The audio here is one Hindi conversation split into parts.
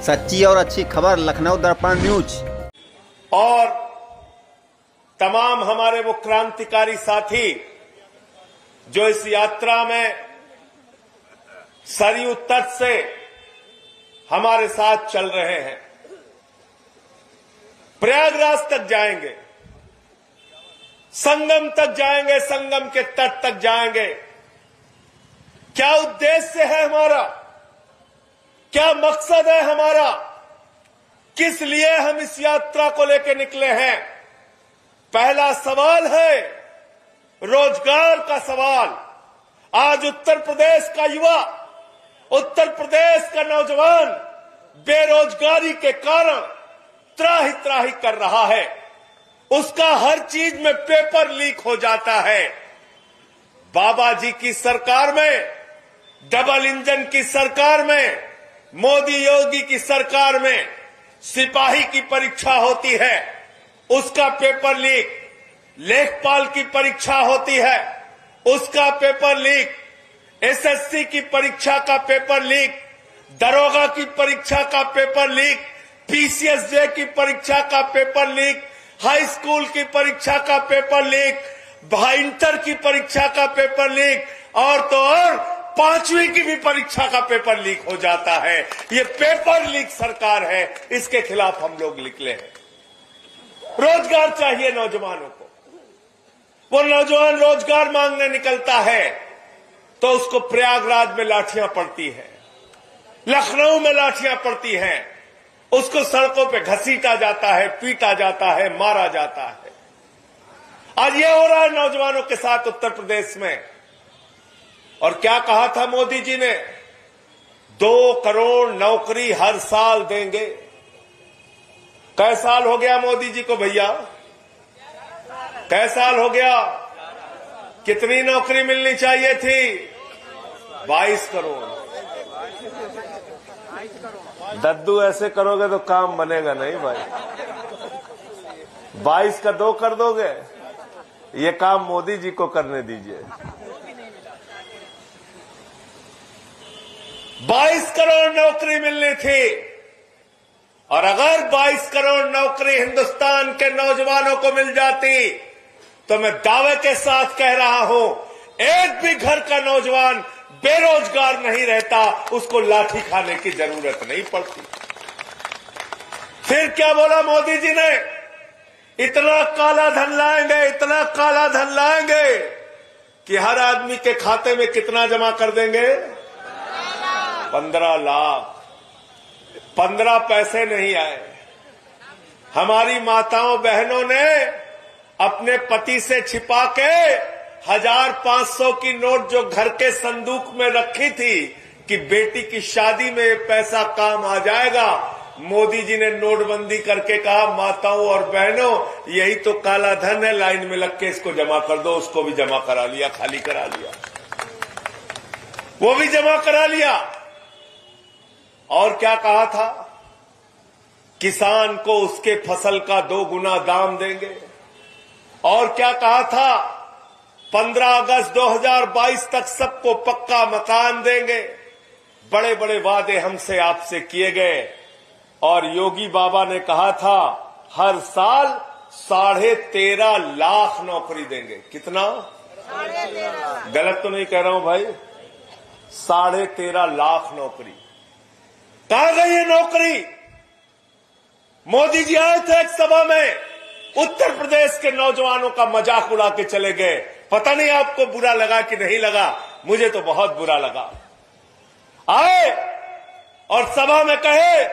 सच्ची और अच्छी खबर लखनऊ दर्पण न्यूज। और तमाम हमारे वो क्रांतिकारी साथी जो इस यात्रा में सरयू तट से हमारे साथ चल रहे हैं, प्रयागराज तक जाएंगे, संगम तक जाएंगे, संगम के तट तक जाएंगे। क्या उद्देश्य है हमारा, क्या मकसद है हमारा, किस लिए हम इस यात्रा को लेकर निकले हैं? पहला सवाल है रोजगार का सवाल। आज उत्तर प्रदेश का युवा, उत्तर प्रदेश का नौजवान बेरोजगारी के कारण त्राही त्राही कर रहा है। उसका हर चीज में पेपर लीक हो जाता है। बाबा जी की सरकार में, डबल इंजन की सरकार में, मोदी योगी की सरकार में सिपाही की परीक्षा होती है, उसका पेपर लीक। लेखपाल की परीक्षा होती है, उसका पेपर लीक। एसएससी की परीक्षा का पेपर लीक, दरोगा की परीक्षा का पेपर लीक, पीसीएसजे की परीक्षा का पेपर लीक, हाई स्कूल की परीक्षा का पेपर लीक, इंटर की परीक्षा का पेपर लीक, और तो और 5वीं की भी परीक्षा का पेपर लीक हो जाता है। ये पेपर लीक सरकार है, इसके खिलाफ हम लोग निकले हैं। रोजगार चाहिए नौजवानों को। वो नौजवान रोजगार मांगने निकलता है तो उसको प्रयागराज में लाठियां पड़ती है, लखनऊ में लाठियां पड़ती हैं, उसको सड़कों पे घसीटा जाता है, पीटा जाता है, मारा जाता है। आज ये हो रहा है नौजवानों के साथ उत्तर प्रदेश में। और क्या कहा था मोदी जी ने? 2 करोड़ नौकरी हर साल देंगे। कै साल हो गया मोदी जी को भैया? कै साल हो गया? कितनी नौकरी मिलनी चाहिए थी? 22 करोड़। दद्दू ऐसे करोगे तो काम बनेगा नहीं भाई। 22 का 2 कर दोगे? ये काम मोदी जी को करने दीजिए। 22 करोड़ नौकरी मिलनी थी। और अगर 22 करोड़ नौकरी हिंदुस्तान के नौजवानों को मिल जाती तो मैं दावे के साथ कह रहा हूं, एक भी घर का नौजवान बेरोजगार नहीं रहता, उसको लाठी खाने की जरूरत नहीं पड़ती। फिर क्या बोला मोदी जी ने? इतना काला धन लाएंगे, इतना काला धन लाएंगे कि हर आदमी के खाते में कितना जमा कर देंगे? 15 लाख। 15 पैसे नहीं आए। हमारी माताओं बहनों ने अपने पति से छिपा के 1500 की नोट जो घर के संदूक में रखी थी कि बेटी की शादी में पैसा काम आ जाएगा, मोदी जी ने नोटबंदी करके कहा माताओं और बहनों यही तो काला धन है, लाइन में लग के इसको जमा कर दो। उसको भी जमा करा लिया, खाली करा लिया, वो भी जमा करा लिया। और क्या कहा था? किसान को उसके फसल का 2 गुना दाम देंगे। और क्या कहा था? 15 अगस्त 2022 तक सबको पक्का मकान देंगे। बड़े बड़े वादे हमसे आपसे किए गए। और योगी बाबा ने कहा था हर साल 13.5 लाख नौकरी देंगे। कितना? 13.5। गलत तो नहीं कह रहा हूं भाई? 13.5 लाख नौकरी। कहां गई ये नौकरी? मोदी जी आए थे एक सभा में, उत्तर प्रदेश के नौजवानों का मजाक उड़ा के चले गए। पता नहीं आपको बुरा लगा कि नहीं लगा, मुझे तो बहुत बुरा लगा। आए और सभा में कहे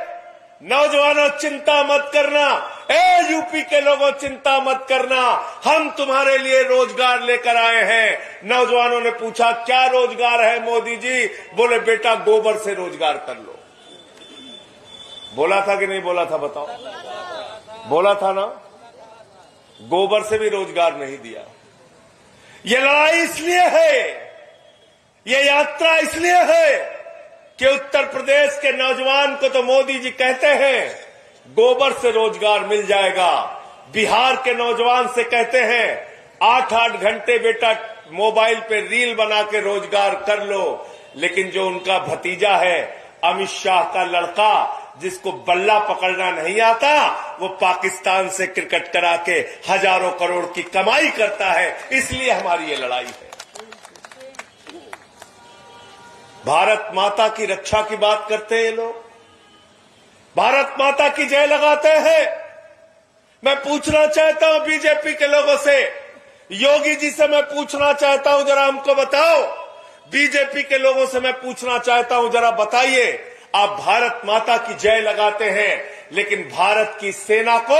नौजवानों चिंता मत करना, ए यूपी के लोगों चिंता मत करना, हम तुम्हारे लिए रोजगार लेकर आए हैं। नौजवानों ने पूछा क्या रोजगार है मोदी जी? बोले बेटा गोबर से रोजगार कर लो। बोला था कि नहीं बोला था बताओ? बोला था ना? गोबर से भी रोजगार नहीं दिया। ये लड़ाई इसलिए है, ये यात्रा इसलिए है कि उत्तर प्रदेश के नौजवान को तो मोदी जी कहते हैं गोबर से रोजगार मिल जाएगा। बिहार के नौजवान से कहते हैं 8-8 घंटे बेटा मोबाइल पे रील बना के रोजगार कर लो। लेकिन जो उनका भतीजा है, अमित शाह का लड़का, जिसको बल्ला पकड़ना नहीं आता वो पाकिस्तान से क्रिकेट करा के हजारों करोड़ की कमाई करता है। इसलिए हमारी ये लड़ाई है। भारत माता की रक्षा की बात करते हैं ये लोग, भारत माता की जय लगाते हैं। मैं पूछना चाहता हूं बीजेपी के लोगों से, योगी जी से मैं पूछना चाहता हूं, जरा हमको बताओ। बीजेपी के लोगों से मैं पूछना चाहता हूं, जरा बताइए, आप भारत माता की जय लगाते हैं, लेकिन भारत की सेना को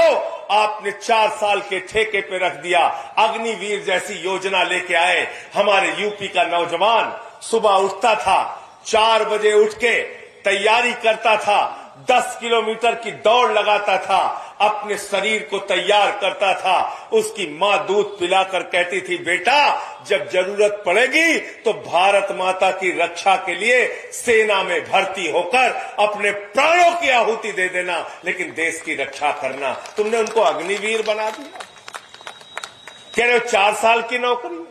आपने 4 साल के ठेके पे रख दिया। अग्निवीर जैसी योजना लेके आए। हमारे यूपी का नौजवान सुबह उठता था, 4 बजे उठ के तैयारी करता था, 10 किलोमीटर की दौड़ लगाता था, अपने शरीर को तैयार करता था। उसकी मां दूध पिलाकर कहती थी, बेटा जब जरूरत पड़ेगी तो भारत माता की रक्षा के लिए सेना में भर्ती होकर अपने प्राणों की आहुति दे देना, लेकिन देश की रक्षा करना। तुमने उनको अग्निवीर बना दिया। कह रहे हो 4 साल की नौकरी,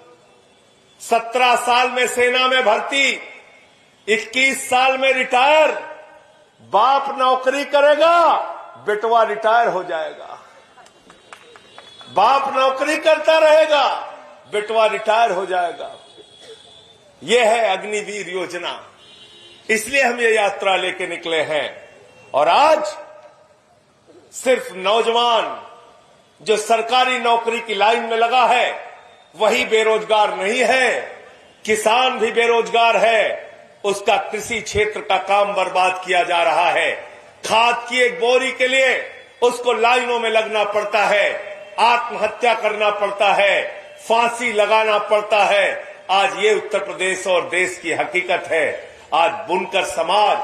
17 साल में सेना में भर्ती, 21 साल में रिटायर। बाप नौकरी करेगा, बेटवा रिटायर हो जाएगा। बाप नौकरी करता रहेगा, बेटवा रिटायर हो जाएगा। यह है अग्निवीर योजना। इसलिए हम ये यात्रा लेके निकले हैं। और आज सिर्फ नौजवान जो सरकारी नौकरी की लाइन में लगा है वही बेरोजगार नहीं है, किसान भी बेरोजगार है। उसका कृषि क्षेत्र का काम बर्बाद किया जा रहा है। खाद की एक बोरी के लिए उसको लाइनों में लगना पड़ता है, आत्महत्या करना पड़ता है, फांसी लगाना पड़ता है। आज ये उत्तर प्रदेश और देश की हकीकत है। आज बुनकर समाज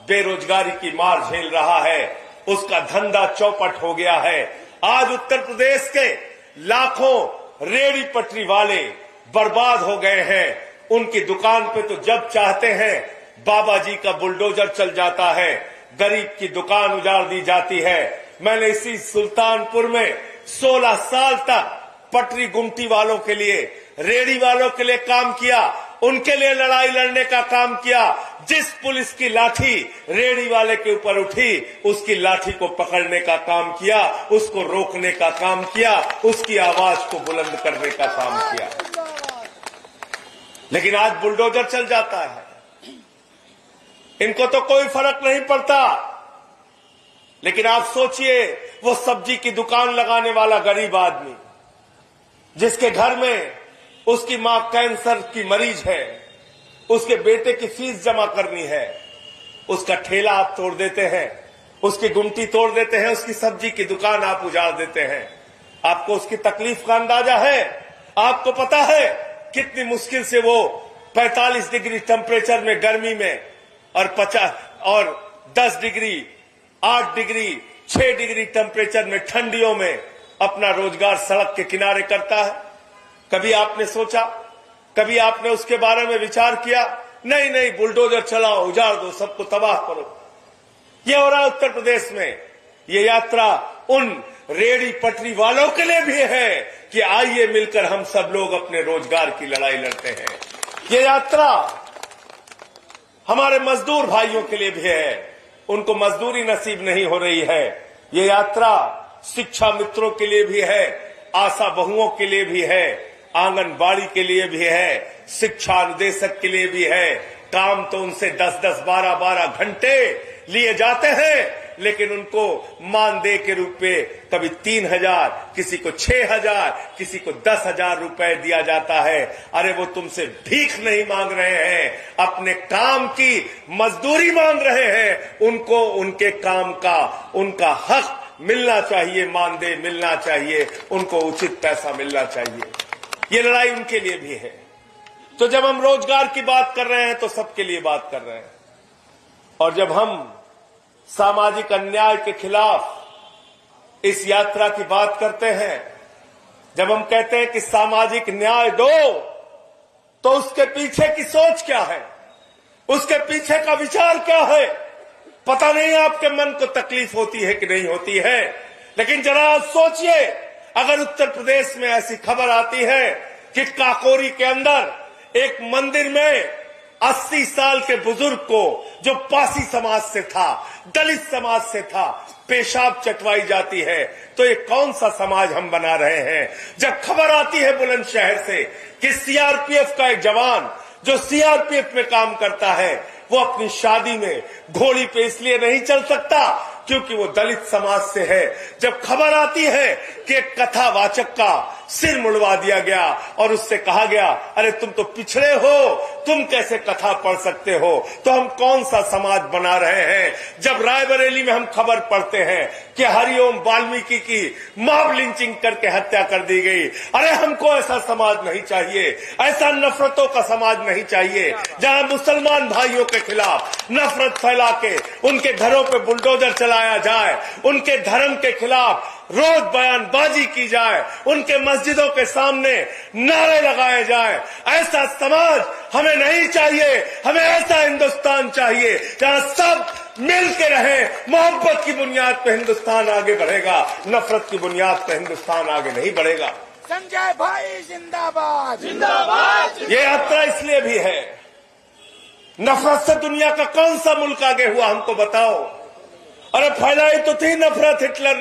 बेरोजगारी की मार झेल रहा है, उसका धंधा चौपट हो गया है। आज उत्तर प्रदेश के लाखों रेहड़ी पटरी वाले बर्बाद हो गए हैं। उनकी दुकान पे तो जब चाहते हैं बाबा जी का बुलडोजर चल जाता है, गरीब की दुकान उजाड़ दी जाती है। मैंने इसी सुल्तानपुर में 16 साल तक पटरी गुमटी वालों के लिए, रेहड़ी वालों के लिए काम किया, उनके लिए लड़ाई लड़ने का काम किया। जिस पुलिस की लाठी रेहड़ी वाले के ऊपर उठी, उसकी लाठी को पकड़ने का काम किया, उसको रोकने का काम किया, उसकी आवाज को बुलंद करने का काम किया। लेकिन आज बुलडोजर चल जाता है, इनको तो कोई फर्क नहीं पड़ता। लेकिन आप सोचिए, वो सब्जी की दुकान लगाने वाला गरीब आदमी जिसके घर में उसकी मां कैंसर की मरीज है, उसके बेटे की फीस जमा करनी है, उसका ठेला आप तोड़ देते हैं, उसकी गुमटी तोड़ देते हैं, उसकी सब्जी की दुकान आप उजाड़ देते हैं। आपको उसकी तकलीफ का अंदाजा है? आपको पता है कितनी मुश्किल से वो 45 डिग्री टेम्परेचर में गर्मी में और 10 डिग्री, 8 डिग्री, 6 डिग्री टेम्परेचर में ठंडियों में अपना रोजगार सड़क के किनारे करता है? कभी आपने सोचा, कभी आपने उसके बारे में विचार किया? नहीं नहीं, बुलडोजर चलाओ, उजाड़ दो, सबको तबाह करो। ये हो रहा है उत्तर प्रदेश में। ये यात्रा उन रेहड़ी पटरी वालों के लिए भी है कि आइए मिलकर हम सब लोग अपने रोजगार की लड़ाई लड़ते हैं। ये यात्रा हमारे मजदूर भाइयों के लिए भी है, उनको मजदूरी नसीब नहीं हो रही है। ये यात्रा शिक्षा मित्रों के लिए भी है, आशा बहुओं के लिए भी है, आंगनबाड़ी के लिए भी है, शिक्षा निदेशक के लिए भी है। काम तो उनसे 10-10, 12-12 घंटे लिए जाते हैं, लेकिन उनको मानदेय के रूप में कभी 3,000, किसी को 6,000, किसी को 10,000 रुपए दिया जाता है। अरे वो तुमसे भीख नहीं मांग रहे हैं, अपने काम की मजदूरी मांग रहे हैं। उनको उनके काम का उनका हक मिलना चाहिए, मानदेय मिलना चाहिए, उनको उचित पैसा मिलना चाहिए। ये लड़ाई उनके लिए भी है। तो जब हम रोजगार की बात कर रहे हैं तो सबके लिए बात कर रहे हैं। और जब हम सामाजिक अन्याय के खिलाफ इस यात्रा की बात करते हैं, जब हम कहते हैं कि सामाजिक न्याय दो, तो उसके पीछे की सोच क्या है, उसके पीछे का विचार क्या है? पता नहीं आपके मन को तकलीफ होती है कि नहीं होती है, लेकिन जरा आप सोचिए, अगर उत्तर प्रदेश में ऐसी खबर आती है कि काकोरी के अंदर एक मंदिर में 80 साल के बुजुर्ग को, जो पासी समाज से था, दलित समाज से था, पेशाब चटवाई जाती है, तो ये कौन सा समाज हम बना रहे हैं? जब खबर आती है बुलंदशहर से कि सीआरपीएफ का एक जवान जो सीआरपीएफ में काम करता है, वो अपनी शादी में घोड़ी पे इसलिए नहीं चल सकता क्योंकि वो दलित समाज से है। जब खबर आती है कि एक कथावाचक का सिर मुड़वा दिया गया और उससे कहा गया, अरे तुम तो पिछड़े हो, तुम कैसे कथा पढ़ सकते हो, तो हम कौन सा समाज बना रहे हैं? जब रायबरेली में हम खबर पढ़ते हैं कि हरिओम वाल्मीकि की मॉब लिंचिंग करके हत्या कर दी गई, अरे हमको ऐसा समाज नहीं चाहिए, ऐसा नफरतों का समाज नहीं चाहिए जहां मुसलमान भाइयों के खिलाफ नफरत फैला के उनके घरों पे बुलडोजर चलाया जाए, उनके धर्म के खिलाफ रोज बयानबाजी की जाए, उनके मस्जिदों के सामने नारे लगाए जाए। ऐसा समाज हमें नहीं चाहिए। हमें ऐसा हिंदुस्तान चाहिए जहां सब मिल के रहे। मोहब्बत की बुनियाद पर हिंदुस्तान आगे बढ़ेगा, नफरत की बुनियाद पर हिंदुस्तान आगे नहीं बढ़ेगा। संजय भाई जिंदाबाद जिंदाबाद। ये यात्रा इसलिए भी है, नफरत से दुनिया का कौन सा मुल्क आगे हुआ हमको बताओ। अरे फैलाई तो थी नफरत हिटलर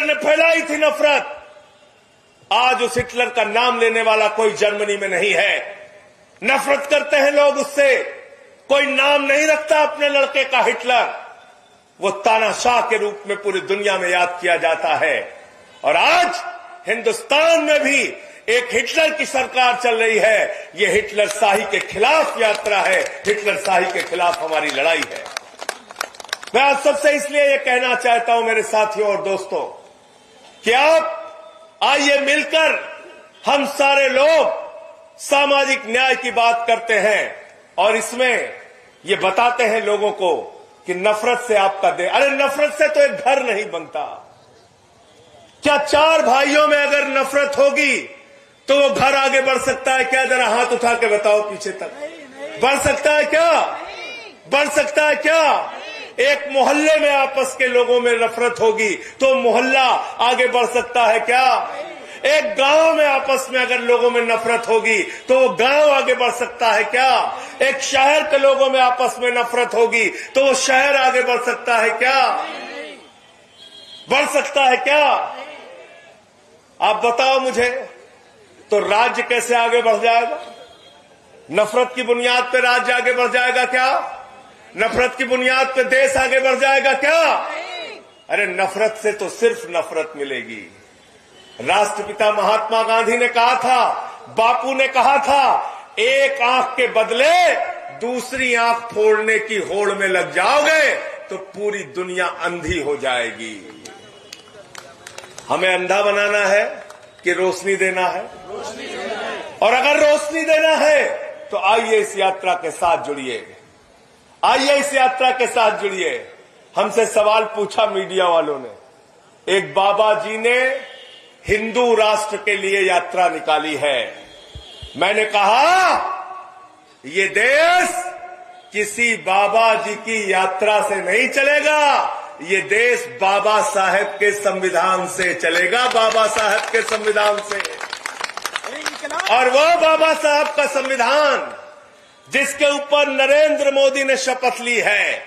ने फैलाई थी नफरत। आज उस हिटलर का नाम लेने वाला कोई जर्मनी में नहीं है। नफरत करते हैं लोग उससे, कोई नाम नहीं रखता अपने लड़के का हिटलर। वो तानाशाह के रूप में पूरी दुनिया में याद किया जाता है। और आज हिंदुस्तान में भी एक हिटलर की सरकार चल रही है। ये हिटलर शाही के खिलाफ यात्रा है, हिटलर शाही के खिलाफ हमारी लड़ाई है। मैं आप सबसे इसलिए ये कहना चाहता हूं मेरे साथियों और दोस्तों कि आप आइए मिलकर हम सारे लोग सामाजिक न्याय की बात करते हैं और इसमें ये बताते हैं लोगों को कि नफरत से आपका अरे नफरत से तो एक घर नहीं बनता। क्या 4 भाइयों में अगर नफरत होगी तो वो घर आगे बढ़ सकता है क्या? जरा हाथ उठा के बताओ पीछे तक। बढ़ सकता है क्या? बढ़ सकता है क्या? एक मोहल्ले में आपस के लोगों में नफरत होगी तो मोहल्ला आगे बढ़ सकता है क्या? एक गांव में आपस में अगर लोगों में नफरत होगी तो वो गांव आगे बढ़ सकता है क्या? एक शहर के लोगों में आपस में नफरत होगी तो वो शहर आगे बढ़ सकता है क्या? बढ़ सकता है क्या? आप बताओ मुझे। तो राज्य कैसे आगे बढ़ जाएगा? नफरत की बुनियाद पर राज्य आगे बढ़ जाएगा क्या? नफरत की बुनियाद पर देश आगे बढ़ जाएगा क्या? अरे नफरत से तो सिर्फ नफरत मिलेगी। राष्ट्रपिता महात्मा गांधी ने कहा था, बापू ने कहा था, एक आंख के बदले दूसरी आंख फोड़ने की होड़ में लग जाओगे तो पूरी दुनिया अंधी हो जाएगी। हमें अंधा बनाना है कि रोशनी देना है? और अगर रोशनी देना है तो आइए इस यात्रा के साथ जुड़िए, आइए इस यात्रा के साथ जुड़िए। हमसे सवाल पूछा मीडिया वालों ने। एक बाबा जी ने हिंदू राष्ट्र के लिए यात्रा निकाली है। मैंने कहा ये देश किसी बाबा जी की यात्रा से नहीं चलेगा, ये देश बाबा साहेब के संविधान से चलेगा, बाबा साहेब के संविधान से। और वो बाबा साहब का संविधान जिसके ऊपर नरेंद्र मोदी ने शपथ ली है,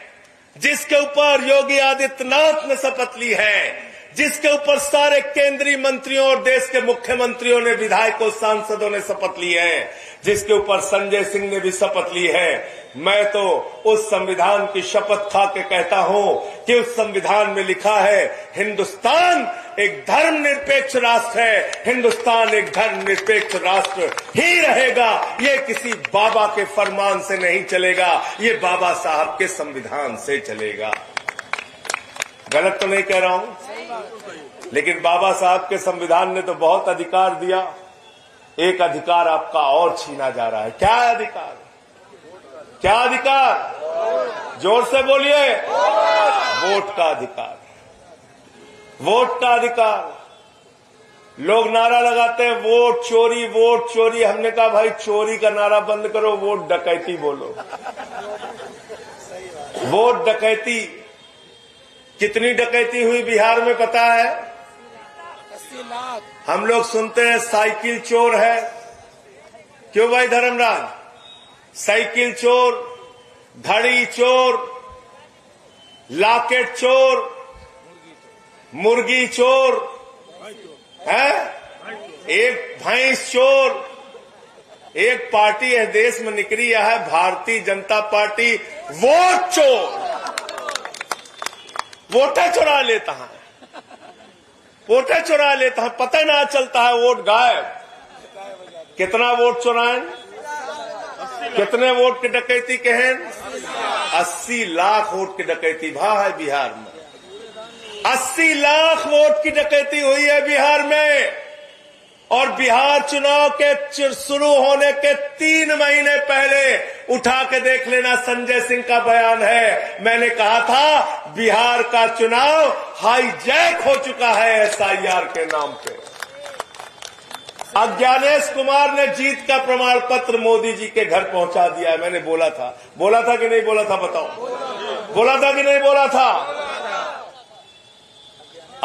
जिसके ऊपर योगी आदित्यनाथ ने शपथ ली है, जिसके ऊपर सारे केंद्रीय मंत्रियों और देश के मुख्यमंत्रियों ने, विधायकों, सांसदों ने शपथ ली है, जिसके ऊपर संजय सिंह ने भी शपथ ली है। मैं तो उस संविधान की शपथ खा के कहता हूं कि उस संविधान में लिखा है हिंदुस्तान एक धर्मनिरपेक्ष राष्ट्र है, हिंदुस्तान एक धर्मनिरपेक्ष राष्ट्र ही रहेगा। ये किसी बाबा के फरमान से नहीं चलेगा, ये बाबा साहब के संविधान से चलेगा। गलत तो नहीं कह रहा हूं, लेकिन बाबा साहब के संविधान ने तो बहुत अधिकार दिया। एक अधिकार आपका और छीना जा रहा है। क्या अधिकार? क्या अधिकार? जोर से बोलिए। वोट का अधिकार। वोट का अधिकार। लोग नारा लगाते हैं वोट चोरी, वोट चोरी। हमने कहा भाई चोरी का नारा बंद करो, वोट डकैती बोलो। वोट डकैती। कितनी डकैती हुई बिहार में पता है? 80 लाख। हम लोग सुनते हैं साइकिल चोर है। क्यों भाई धर्मराज? साइकिल चोर, घड़ी चोर, लॉकेट चोर, मुर्गी चोर है, एक भैंस चोर। एक पार्टी है देश में निकली है भारतीय जनता पार्टी, वोट चोर। वोटर चुरा लेता है, वोटर चुरा लेता है, पता ना चलता है, वोट गायब। कितना वोट चुराए, कितने वोट की डकैती कहें? 80 लाख वोट की डकैती भा है बिहार में। 80 लाख वोट की डकैती हुई है बिहार में। और बिहार चुनाव के शुरू होने के 3 महीने पहले उठा के देख लेना, संजय सिंह का बयान है। मैंने कहा था बिहार का चुनाव हाईजैक हो चुका है एसआईआर के नाम पे। ज्ञानेश कुमार ने जीत का प्रमाण पत्र मोदी जी के घर पहुंचा दिया है। मैंने बोला था कि नहीं बोला था? बताओ, बोला था कि नहीं बोला था?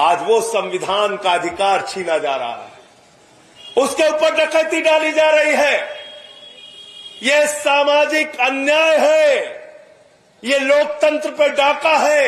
आज वो संविधान का अधिकार छीना जा रहा है, उसके ऊपर डकैती डाली जा रही है। ये सामाजिक अन्याय है, ये लोकतंत्र पर डाका है,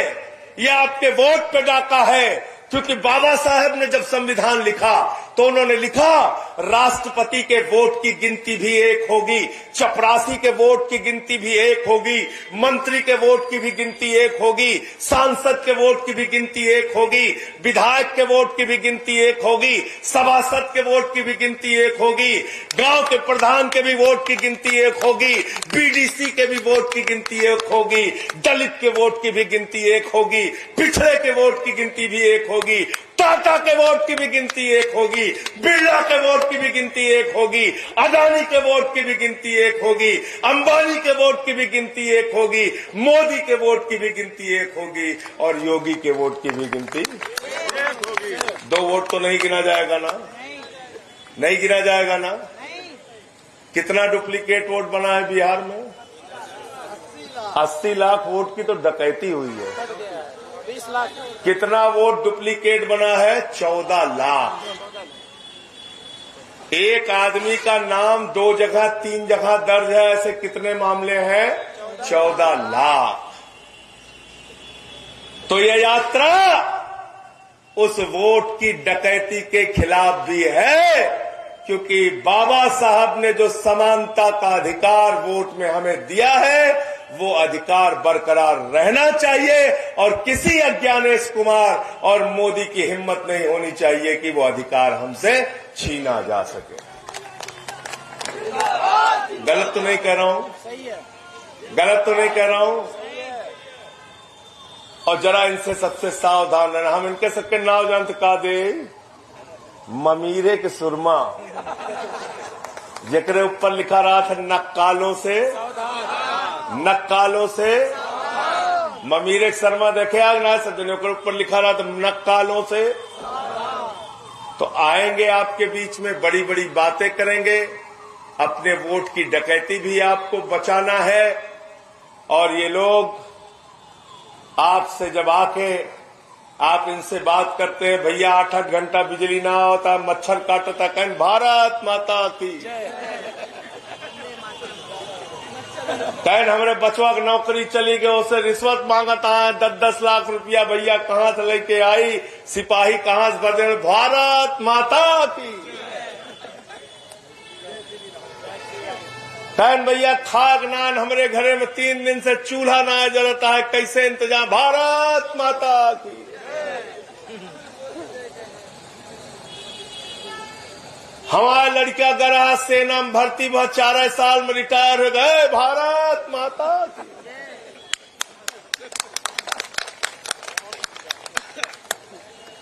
ये आपके वोट पे डाका है। क्योंकि बाबा साहब ने जब संविधान लिखा तो उन्होंने लिखा राष्ट्रपति के वोट की गिनती भी एक होगी, चपरासी के वोट की गिनती भी एक होगी, मंत्री के वोट की भी गिनती एक होगी, सांसद के वोट की भी गिनती एक होगी, विधायक के वोट की भी गिनती एक होगी, सभासद के वोट की भी गिनती एक होगी, गांव के प्रधान के भी वोट की गिनती एक होगी, बीडीसी के भी वोट की गिनती एक होगी, दलित के वोट की भी गिनती एक होगी, पिछड़े के वोट की गिनती भी एक होगी, टाटा के वोट की भी गिनती एक होगी, बिरला के वोट की भी गिनती एक होगी, अदानी के वोट की भी गिनती एक होगी, अंबानी के वोट की भी गिनती एक होगी, मोदी के वोट की भी गिनती एक होगी, और योगी के वोट की भी गिनती एक होगी। 2 वोट तो नहीं गिना जाएगा ना? नहीं गिना जाएगा ना? कितना डुप्लीकेट वोट बना है बिहार में? 80 लाख वोट की तो डकैती हुई है। 20 लाख। कितना वोट डुप्लीकेट बना है? 14 लाख। एक आदमी का नाम 2 जगह 3 जगह दर्ज है, ऐसे कितने मामले हैं? 14 लाख। तो यह यात्रा उस वोट की डकैती के खिलाफ भी है, क्योंकि बाबा साहब ने जो समानता का अधिकार वोट में हमें दिया है वो अधिकार बरकरार रहना चाहिए, और किसी ज्ञानेश कुमार और मोदी की हिम्मत नहीं होनी चाहिए कि वो अधिकार हमसे छीना जा सके। गलत तो नहीं कह रहा हूं? गलत तो नहीं कह रहा हूं? और जरा इनसे सबसे सावधान रहना। हम इनके सबके नाम जानते का दे, ममीरे के सुरमा, जेकरे ऊपर लिखा रहा था नक्कालों से, नक्कालों से। ममीरे शर्मा देखे आग ना सज्जनों के ऊपर लिखा रहा था नक्कालों से। तो आएंगे आपके बीच में, बड़ी बड़ी बातें करेंगे, अपने वोट की डकैती भी आपको बचाना है। और ये लोग आपसे जब आके आप इनसे बात करते हैं, भैया 8-8 घंटा बिजली ना होता, मच्छर काटता, कहीं भारत माता की, कहीं हमारे बचवा की नौकरी चली गई, उसे रिश्वत मांगता है 10-10 लाख रुपया, भैया कहां से लेके आई, सिपाही कहां से भर दे, भारत माता की। कहन भैया खाक नान हमारे घरे में 3 दिन से चूल्हा ना जलता है, कैसे इंतजाम, भारत माता की। हमारा लड़का गरा सेना में भर्ती हुआ, 4 साल में रिटायर हो गए, भारत माता की।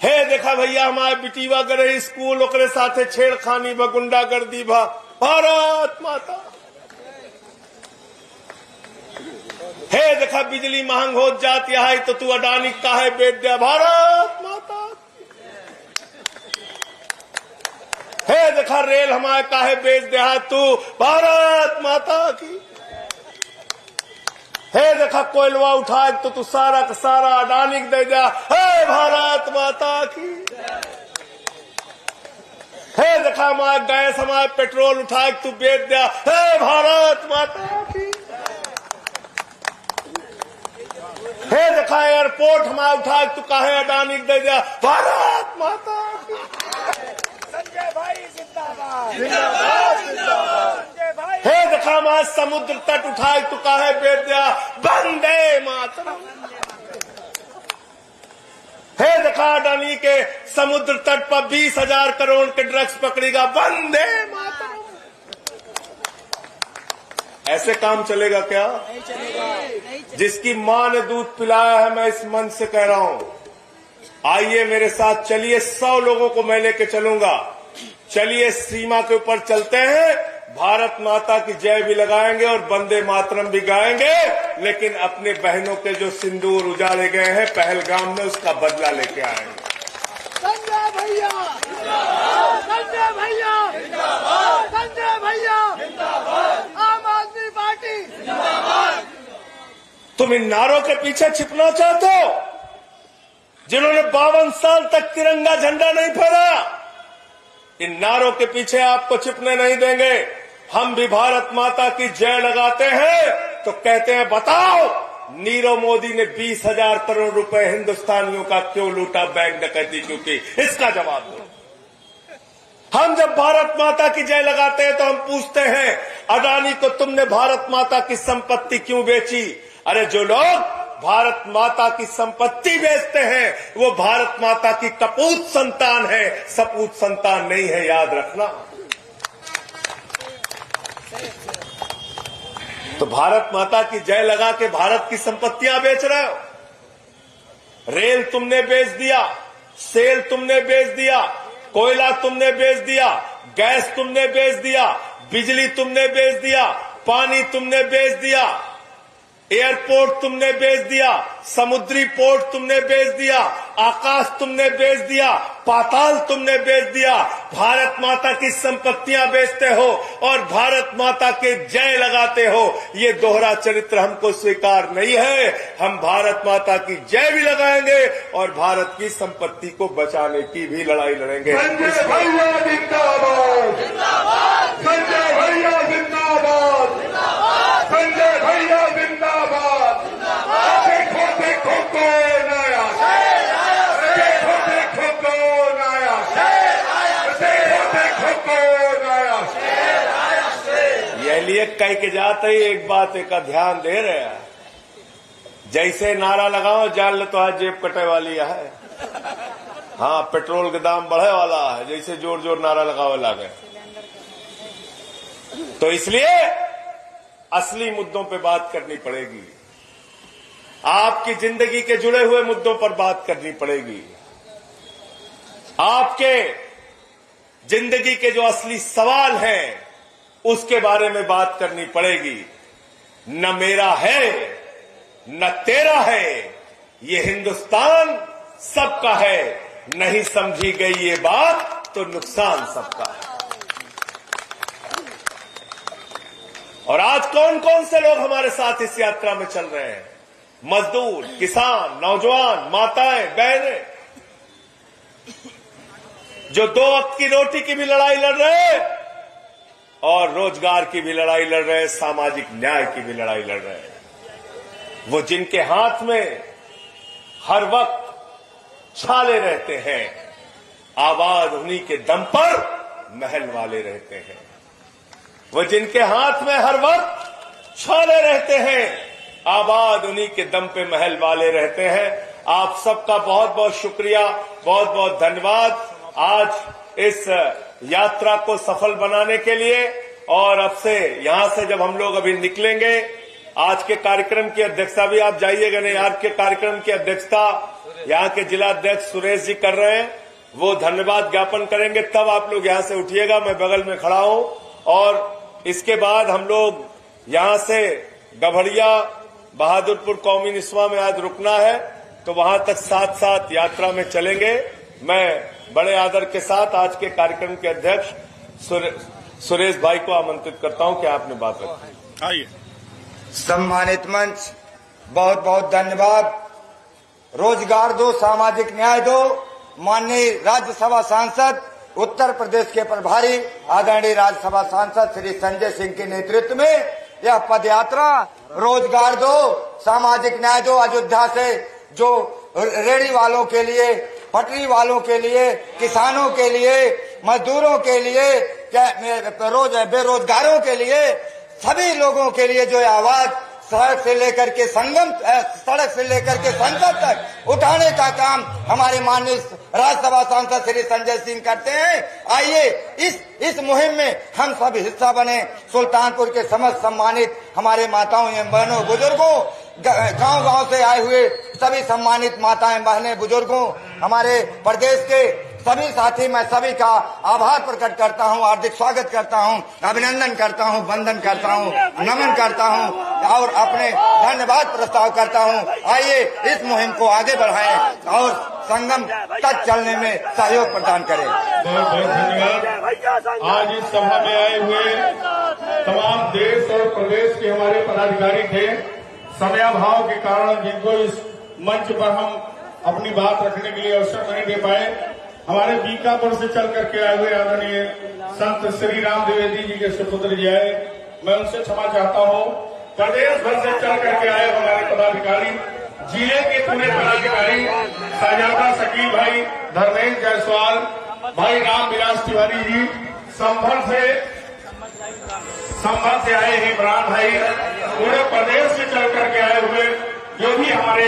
हे देखा भैया हमारे बिटिवा गरे स्कूल, ओकरे साथे छेड़खानी भा, गुंडागर्दी भा, भारत माता। हे देखा बिजली महंग हो जाती है तो तू अडानी काहे बेच दिया, भारत माता। हे देखा रेल हमारे काहे बेच दिया तू, भारत माता की। हे देखा कोयलवा उठा तो तू सारा का सारा अडानी दे दिया, हे भारत माता की। हे देखा हमारे गैस हमारे पेट्रोल उठा के तू बेच दिया, हे भारत माता की। हे देखा एयरपोर्ट हमारे उठा के तू काहे अडानी दे दिया, भारत माता की। संजय भाई जिंदाबाद जिंदाबाद जिंदाबाद। संजय भाई हे देखा हमारे समुद्र तट उठा के तू काहे बेच दिया, वंदे मातरम। हे देखा अडानी के समुद्र तट पर 20,000 करोड़ के ड्रग्स पकड़ेगा, वंदे मातरम। ऐसे काम चलेगा क्या? नहीं चलेगा। जिसकी मां ने दूध पिलाया है, मैं इस मन से कह रहा हूं, आइए मेरे साथ चलिए, 100 लोगों को मैं लेके चलूंगा। चलिए सीमा के ऊपर चलते हैं, भारत माता की जय भी लगाएंगे और वंदे मातरम भी गाएंगे, लेकिन अपने बहनों के जो सिंदूर उजाड़े गए हैं पहलगाम में, उसका बदला लेके आएंगे। संजय भैया संजय भैया संजय भैया आम आदमी पार्टी। तुम इन नारों के पीछे छिपना चाहते हो, जिन्होंने 52 साल तक तिरंगा झंडा नहीं फहराया? इन नारों के पीछे आपको छिपने नहीं देंगे। हम भी भारत माता की जय लगाते हैं तो कहते हैं, बताओ नीरव मोदी ने 20,000 करोड़ रुपए हिंदुस्तानियों का क्यों लूटा बैंक डकैती, क्योंकि इसका जवाब दो। हम जब भारत माता की जय लगाते हैं तो हम पूछते हैं, अडानी को तुमने भारत माता की संपत्ति क्यों बेची? अरे जो लोग भारत माता की संपत्ति बेचते हैं वो भारत माता की कपूत संतान है, सपूत संतान नहीं है, याद रखना। तो भारत माता की जय लगा के भारत की संपत्तियां बेच रहे हो। रेल तुमने बेच दिया, सेल तुमने बेच दिया, कोयला तुमने बेच दिया, गैस तुमने बेच दिया, बिजली तुमने बेच दिया, पानी तुमने बेच दिया, एयरपोर्ट तुमने बेच दिया, समुद्री पोर्ट तुमने बेच दिया, आकाश तुमने बेच दिया, पाताल तुमने बेच दिया। भारत माता की संपत्तियां बेचते हो और भारत माता के जय लगाते हो। ये दोहरा चरित्र हमको स्वीकार नहीं है। हम भारत माता की जय भी लगाएंगे और भारत की संपत्ति को बचाने की भी लड़ाई लड़ेंगे। संजय भैया जिंदाबाद जिंदाबाद। संजय भैया जिंदाबाद जिंदाबाद। संजय भैया जिंदाबाद जिंदाबाद। देखो देखो कौन आया, देखो देखो कौन आया, देखो देखो कौन आया। ये लिए कह के जाते ही एक बात का ध्यान दे रहे हैं, जैसे नारा लगाओ जान लो तो आज जेब कटे वाली है। हाँ, पेट्रोल का दाम बढ़े वाला है, जैसे जोर जोर नारा लगावे लागे। तो इसलिए असली मुद्दों पे बात करनी पड़ेगी, आपकी जिंदगी के जुड़े हुए मुद्दों पर बात करनी पड़ेगी, आपके जिंदगी के जो असली सवाल हैं उसके बारे में बात करनी पड़ेगी। न मेरा है न तेरा है, ये हिंदुस्तान सबका है। नहीं समझी गई ये बात तो नुकसान सबका है। और आज कौन कौन से लोग हमारे साथ इस यात्रा में चल रहे हैं? मजदूर, किसान, नौजवान, माताएं, बहनें, जो 2 वक्त की रोटी की भी लड़ाई लड़ रहे हैं और रोजगार की भी लड़ाई लड़ रहे हैं, सामाजिक न्याय की भी लड़ाई लड़ रहे हैं। वो जिनके हाथ में हर वक्त छाले रहते हैं, आबाद उन्हीं के दम पर महल वाले रहते हैं। वो जिनके हाथ में हर वक्त छाले रहते हैं, आबाद उन्हीं के दम पे महल वाले रहते हैं। आप सबका बहुत बहुत शुक्रिया, बहुत बहुत धन्यवाद आज इस यात्रा को सफल बनाने के लिए। और अब से यहां से जब हम लोग अभी निकलेंगे, आज के कार्यक्रम की अध्यक्षता भी आप जाइएगा नहीं, आज के कार्यक्रम की अध्यक्षता यहां के जिला अध्यक्ष सुरेश जी कर रहे हैं, वो धन्यवाद ज्ञापन करेंगे, तब आप लोग यहां से उठिएगा। मैं बगल में खड़ा हूं। और इसके बाद हम लोग यहां से गभड़िया बहादुरपुर कौमी निस्वा में आज रुकना है, तो वहां तक साथ साथ यात्रा में चलेंगे। मैं बड़े आदर के साथ आज के कार्यक्रम के अध्यक्ष सुरेश भाई को आमंत्रित करता हूं कि आपने बात रखी। आइए। सम्मानित मंच, बहुत बहुत धन्यवाद। रोजगार दो, सामाजिक न्याय दो। माननीय राज्यसभा सांसद उत्तर प्रदेश के प्रभारी आदरणीय राज्यसभा सांसद श्री संजय सिंह के नेतृत्व में यह पदयात्रा रोजगार दो, सामाजिक न्याय दो, अयोध्या से जो रेहड़ी वालों के लिए, पटरी वालों के लिए, किसानों के लिए, मजदूरों के लिए, बेरोजगारों के लिए, सभी लोगों के लिए जो आवाज सड़क से लेकर के संसद तक उठाने का काम हमारे माननीय राज्यसभा सांसद श्री संजय सिंह करते हैं। आइए इस मुहिम में हम सब हिस्सा बने। सुल्तानपुर के समस्त सम्मानित हमारे माताओं एवं बहनों, बुजुर्गों, गांव-गांव से आए हुए सभी सम्मानित माताएं, बहनें, बुजुर्गों, हमारे प्रदेश के सभी साथी, मैं सभी का आभार प्रकट करता हूं, हार्दिक स्वागत करता हूं, अभिनंदन करता हूं, वंदन करता हूं, नमन करता हूं और अपने धन्यवाद प्रस्ताव करता हूं। आइए इस मुहिम को आगे बढ़ाएं और संगम तक चलने में सहयोग प्रदान करें। बहुत बहुत धन्यवाद। आज इस सभा में आए हुए तमाम देश और प्रदेश के हमारे पदाधिकारी थे। समयाभाव के कारण जिनको इस मंच पर हम अपनी बात रखने के लिए अवसर नहीं दे पाए, हमारे बीकापुर से चल करके आए हुए आदरणीय संत श्री राम द्विवेदी जी के सुपुत्र जी आए, मैं उनसे क्षमा चाहता हूं। प्रदेश भर से चल करके आए हमारे पदाधिकारी, जिले के पूरे पदाधिकारी, साजादा शकील भाई, धर्मेंद्र जायसवाल भाई, राम विलास तिवारी जी, संभल से आए हैं इमरान भाई, पूरे प्रदेश से चल करके आए हुए जो भी हमारे